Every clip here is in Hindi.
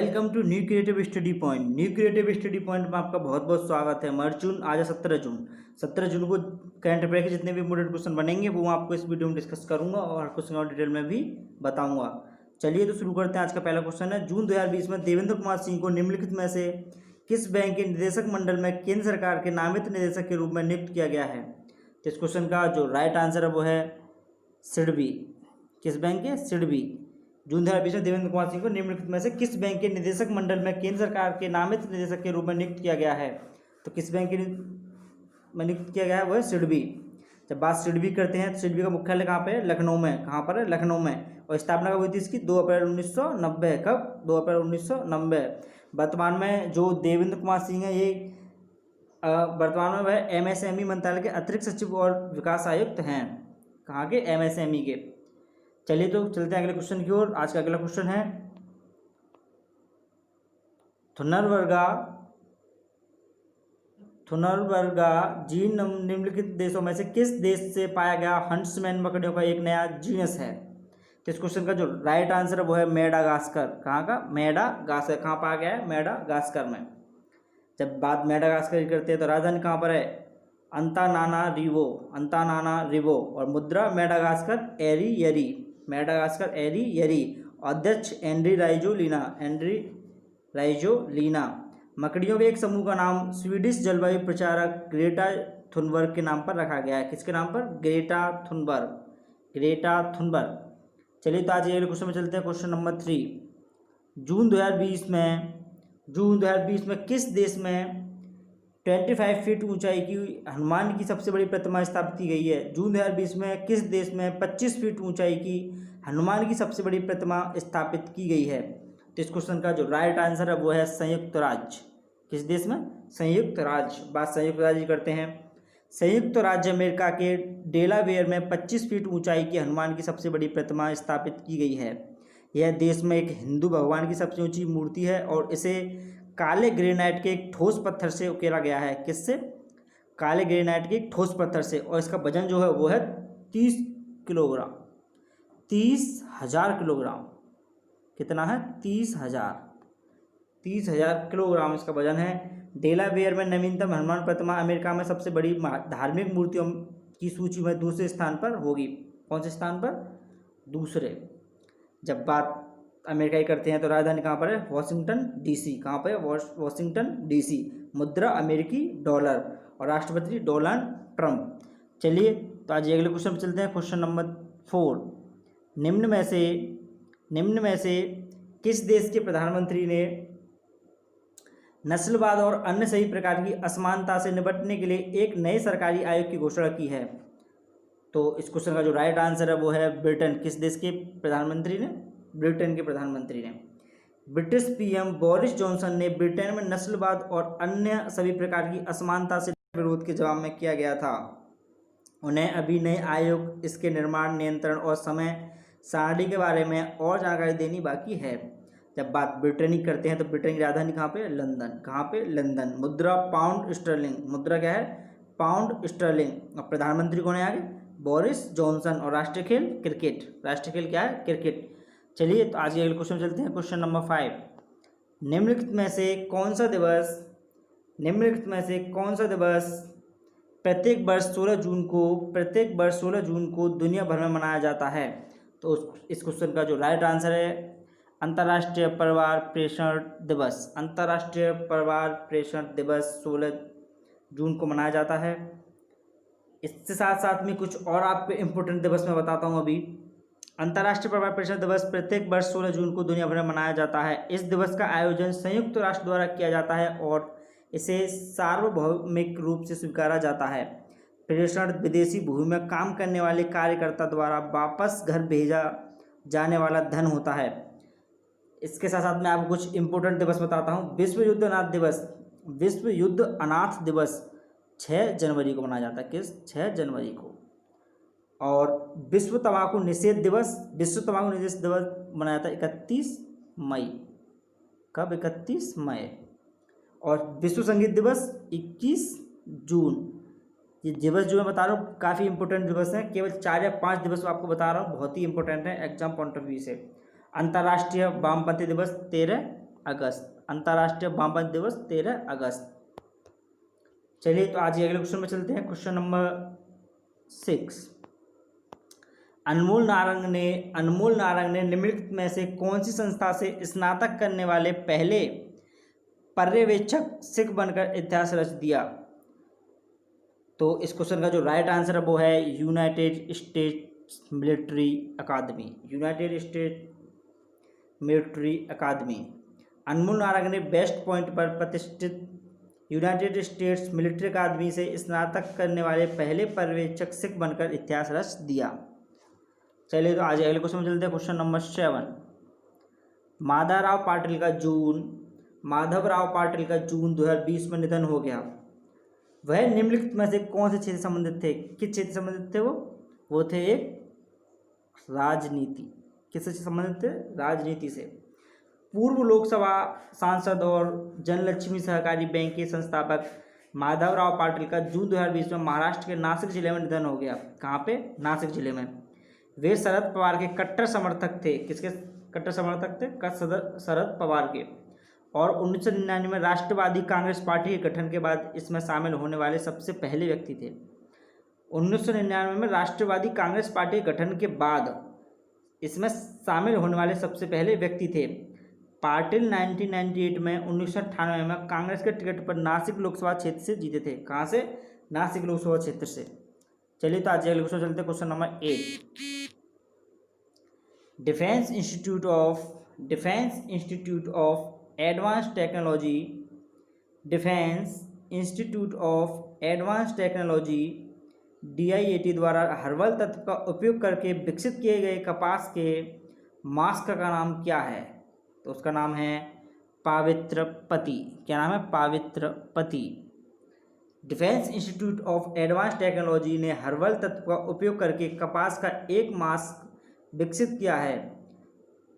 Welcome to new creative study point. New creative study point में आपका बहुत बहुत स्वागत है। मर्चून आज 17 जून को करंट अफेयर के जितने भी इंपोर्टेंट क्वेश्चन बनेंगे वो आपको इस वीडियो में डिस्कस करूंगा और हर क्वेश्चन और डिटेल में भी बताऊंगा। चलिए तो शुरू करते हैं। आज का पहला क्वेश्चन है, जून 2020 में देवेंद्र कुमार सिंह को निम्नलिखित में से किस बैंक के निदेशक मंडल में केंद्र सरकार के नामित निदेशक के रूप में नियुक्त किया गया है? तो इस क्वेश्चन का जो राइट आंसर है वो है सिडबी। किस बैंक के? सिडबी। जून 2020 में देवेंद्र कुमार सिंह को निम्नलिखित में से किस बैंक के निदेशक मंडल में केंद्र सरकार के नामित निदेशक के रूप में नियुक्त किया गया है? तो किस बैंक के में नियुक्त किया गया है वो है सिडबी। जब बात सिडबी करते हैं तो सिडबी का मुख्यालय कहाँ पे है? लखनऊ में। कहाँ पर है? लखनऊ में। और स्थापना कब हुई थी इसकी? 2 अप्रैल 1990। कब? 2 अप्रैल 1990। वर्तमान में जो देवेंद्र कुमार सिंह है ये वर्तमान में वह एमएसएमई मंत्रालय के अतिरिक्त सचिव और विकास आयुक्त हैं। कहाँ के? एमएसएमई के। चलिए तो चलते हैं अगले क्वेश्चन की ओर। आज का अगला क्वेश्चन है, थुनरबर्गा जीन निम्नलिखित देशों में से किस देश से पाया गया हंट्समैन मकड़ियों का एक नया जीनस है? तो इस क्वेश्चन का जो राइट आंसर है वो है मेडागास्कर। कहाँ का? मेडागास्कर। कहाँ पाया गया है? मेडागास्कर में। जब बात मेडागास्कर की करते हैं तो राजधानी कहाँ पर है? अंतानानारिवो और मुद्रा मेडागास्कर एरियरी। मेडागास्कर एरियरी। अध्यक्ष एंड्री राइजोलीना। मकड़ियों के एक समूह का नाम स्वीडिश जलवायु प्रचारक ग्रेटा थुनबर्ग के नाम पर रखा गया है। किसके नाम पर? Greta Thunberg. चलिए तो आज ये क्वेश्चन में चलते हैं। क्वेश्चन नंबर 3, जून 2020 में किस देश में 25 फीट ऊंचाई की हनुमान की सबसे बड़ी प्रतिमा स्थापित की गई है? जून 2020 में किस देश में 25 फीट ऊंचाई की हनुमान की सबसे बड़ी प्रतिमा स्थापित की गई है? तो इस क्वेश्चन का जो राइट आंसर है वो है संयुक्त राज्य। किस देश में? संयुक्त राज्य। बात संयुक्त राज्य करते हैं। संयुक्त राज्य अमेरिका के डेलावेयर में 25 फीट ऊंचाई की हनुमान की सबसे बड़ी प्रतिमा स्थापित की गई है। यह देश में एक हिंदू भगवान की सबसे ऊंची मूर्ति है और इसे काले ग्रेनाइट के एक ठोस पत्थर से उकेरा गया है। किससे? काले ग्रेनाइट के एक ठोस पत्थर से। और इसका वजन जो है वो है 30 किलोग्राम। 30,000 किलोग्राम। कितना है? 30,000 किलोग्राम इसका वजन है। डेलावेयर में नवीनतम हनुमान प्रतिमा अमेरिका में सबसे बड़ी धार्मिक मूर्तियों की सूची में दूसरे स्थान पर होगी। कौन से स्थान पर? दूसरे। जब बात अमेरिका की करते हैं तो राजधानी कहाँ पर है? Washington DC. कहाँ पर है? Washington DC. मुद्रा अमेरिकी डॉलर और राष्ट्रपति डोनाल्ड ट्रंप। चलिए तो आज अगले क्वेश्चन पर चलते हैं। क्वेश्चन नंबर 4, निम्न में से किस देश के प्रधानमंत्री ने नस्लवाद और अन्य सभी प्रकार की असमानता से निपटने के लिए एक नए सरकारी आयोग की घोषणा की है? तो इस क्वेश्चन का जो राइट आंसर है वो है ब्रिटेन। किस देश के प्रधानमंत्री ने? ब्रिटेन के प्रधानमंत्री ने। ब्रिटिश पीएम बोरिस जॉनसन ने ब्रिटेन में नस्लवाद और अन्य सभी प्रकार की असमानता से विरोध के जवाब में किया गया था। उन्हें अभी नए आयोग, इसके निर्माण, नियंत्रण और समय सारणी के बारे में और जानकारी देनी बाकी है। जब बात ब्रिटेन की करते हैं तो ब्रिटेन की राजधानी कहाँ पे? लंदन। कहाँ पे? लंदन। मुद्रा पाउंड स्टर्लिंग। मुद्रा क्या है? Pound sterling. और प्रधानमंत्री कौन है आगे? Boris Johnson. और राष्ट्रीय खेल क्रिकेट। राष्ट्रीय खेल क्या है? क्रिकेट। चलिए तो आज के अगले क्वेश्चन चलते हैं। क्वेश्चन नंबर 5, निम्नलिखित में से कौन सा दिवस प्रत्येक वर्ष 16 जून को दुनिया भर में मनाया जाता है? तो इस क्वेश्चन का जो राइट आंसर है अंतर्राष्ट्रीय परिवार प्रेषण दिवस। अंतर्राष्ट्रीय परिवार प्रेषण दिवस 16 जून को मनाया जाता है। इसके साथ साथ में कुछ और आपको इम्पोर्टेंट दिवस मैं बताता हूँ अभी। अंतर्राष्ट्रीय परिवार प्रेषण दिवस प्रत्येक वर्ष 16 जून को दुनिया भर में मनाया जाता है। इस दिवस का आयोजन संयुक्त राष्ट्र द्वारा किया जाता है और इसे सार्वभौमिक रूप से स्वीकारा जाता है। प्रेषण विदेशी भूमि में काम करने वाले कार्यकर्ता द्वारा वापस घर भेजा जाने वाला धन होता है। इसके साथ साथ मैं आपको कुछ इम्पोर्टेंट दिवस बताता हूँ। विश्व युद्ध अनाथ दिवस 6 जनवरी को मनाया जाता है। किस? 6 जनवरी को। और विश्व तंबाकू निषेध दिवस मनाया जाता है 31 मई। कब? 31 मई। और विश्व संगीत दिवस 21 जून। ये दिवस जो मैं बता रहा हूँ काफ़ी इंपॉर्टेंट दिवस हैं। केवल 4 या 5 दिवस आपको बता रहा हूँ, बहुत ही इंपॉर्टेंट है एग्जाम पॉइंट ऑफ व्यू से। अंतर्राष्ट्रीय वामपंथी दिवस 13 अगस्त। अंतर्राष्ट्रीय वामपंथ दिवस 13 अगस्त। चलिए तो आज अगले क्वेश्चन में चलते हैं। Question number 6। अनमोल नारंग ने निम्नलिखित में से कौन सी संस्था से स्नातक करने वाले पहले पर्यवेक्षक सिख बनकर इतिहास रच दिया? तो इस क्वेश्चन का जो राइट आंसर है वो है यूनाइटेड स्टेट्स मिलिट्री अकादमी। यूनाइटेड स्टेट मिलिट्री अकादमी। अनमोल नारंग ने वेस्ट पॉइंट पर प्रतिष्ठित यूनाइटेड स्टेट्स मिलिट्री अकादमी से स्नातक करने वाले पहले पर्यवेक्षक सिख बनकर इतिहास रच दिया। चलिए तो आज अगले क्वेश्चन में चलते हैं। Question number 7। माधवराव पाटिल का जून 2020 में निधन हो गया। वह निम्नलिखित में से कौन से क्षेत्र से संबंधित थे? किस क्षेत्र से संबंधित थे वो थे एक राजनीति। किससे संबंधित थे? राजनीति से। पूर्व लोकसभा सांसद और जनलक्ष्मी सहकारी बैंक के संस्थापक माधवराव पाटिल का जून 2020 में महाराष्ट्र के नासिक जिले में निधन हो गया। कहाँ पे? नासिक जिले में। वे शरद पवार के कट्टर समर्थक थे। किसके कट्टर समर्थक थे? शरद पवार के। और 1999 में राष्ट्रवादी कांग्रेस पार्टी के गठन के बाद इसमें शामिल होने वाले सबसे पहले व्यक्ति थे। 1999 में राष्ट्रवादी कांग्रेस पार्टी के गठन के बाद इसमें शामिल होने वाले सबसे पहले व्यक्ति थे। पाटिल 1998 में 1998 में कांग्रेस के टिकट पर नासिक लोकसभा क्षेत्र से जीते थे। कहाँ से? नासिक लोकसभा क्षेत्र से। चलिए तो आज अगले क्वेश्चन चलते हैं। Question number 8। Defence Institute of advance technology DIAT द्वारा हर्बल तत्व का उपयोग करके विकसित किए गए कपास के मास्क का नाम क्या है? तो उसका नाम है पावित्रपति। क्या नाम है? Pavitrapati. Defence Institute of advance technology ने हर्बल तत्व का उपयोग करके कपास का एक मास्क विकसित किया है।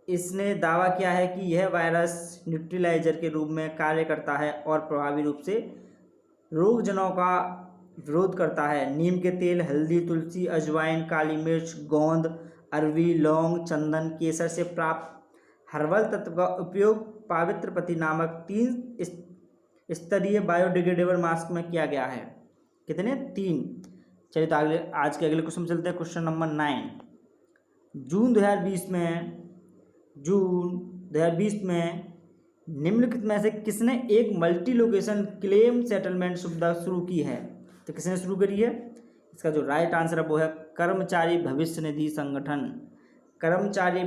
इसने दावा किया है कि यह वायरस न्यूट्रलाइजर के रूप में कार्य करता है और प्रभावी रूप से रोगजनकों का विरोध करता है। नीम के तेल, हल्दी, तुलसी, अजवाइन, काली मिर्च, गोंद, अरवी, लौंग, चंदन, केसर से प्राप्त हर्बल तत्व का उपयोग पावित्रपति नामक 3 स्तरीय बायोडिग्रेडेबल मास्क में किया गया है। कितने? 3। चलिए तो आज के अगले क्वेश्चन में चलते हैं। Question number 9। जून 2020 में निम्नलिखित में से किसने एक मल्टी लोकेशन क्लेम सेटलमेंट सुविधा शुरू की है? तो किसने शुरू करी है? इसका जो राइट आंसर है वो है कर्मचारी भविष्य निधि संगठन। कर्मचारी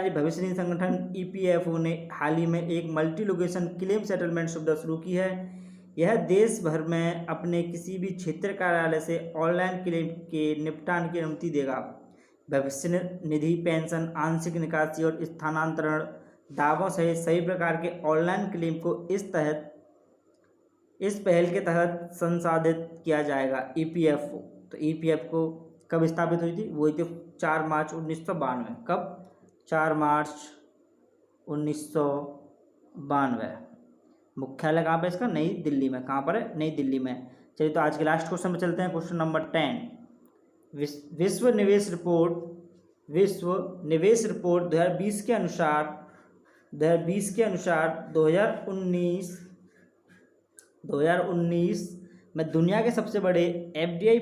भविष्य निधि संगठन EPFO ने हाल ही में एक मल्टी लोकेशन क्लेम सेटलमेंट सुविधा शुरू की है। यह देश भर में अपने किसी भी क्षेत्र कार्यालय से ऑनलाइन क्लेम के निपटान की अनुमति देगा। भविष्य निधि, पेंशन, आंशिक निकासी और स्थानांतरण दावों सहित सभी प्रकार के ऑनलाइन क्लेम को इस पहल के तहत संसाधित किया जाएगा। EPFO। तो EPFO कब स्थापित हुई थी? वो हुई थी 4 मार्च 1992। कब? 4 मार्च 1992। मुख्यालय कहाँ पे इसका? नई दिल्ली में। कहाँ पर है? नई दिल्ली में। चलिए तो आज के लास्ट क्वेश्चन में चलते हैं। Question number 10। विश्व निवेश रिपोर्ट 2020 के अनुसार 2019 में दुनिया के सबसे बड़े FDI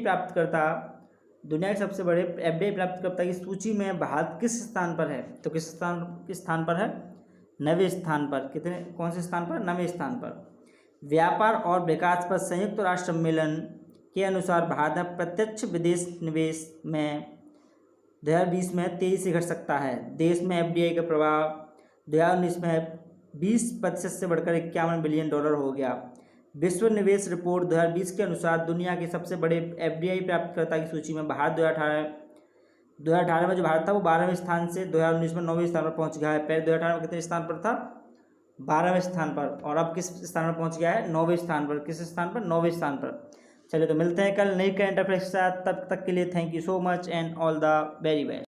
प्राप्तकर्ता की सूची में भारत किस स्थान पर है? तो किस स्थान पर है? 9वें स्थान पर। कौन से स्थान पर? 9वें स्थान पर। व्यापार और विकास पर संयुक्त राष्ट्र सम्मेलन के अनुसार भारत में प्रत्यक्ष विदेश निवेश में 2020 में तेजी से घट सकता है। देश में FDI का प्रभाव 2019 में 20% से बढ़कर $51 बिलियन हो गया। विश्व निवेश रिपोर्ट 2020 के अनुसार दुनिया के सबसे बड़े FDI प्राप्तकर्ता की सूची में भारत 2018 में जो भारत था वो 12वें स्थान से 2019 में 9वें स्थान पर पहुंच गया है। पहले 2018 में कितने स्थान पर था? 12वें स्थान पर। और अब किस स्थान पर पहुंच गया है? 9वें स्थान पर। किस स्थान पर? 9वें स्थान पर। चलिए तो मिलते हैं कल नई करंट अफेयर्स के साथ। तब तक के लिए thank you so much and all the very best.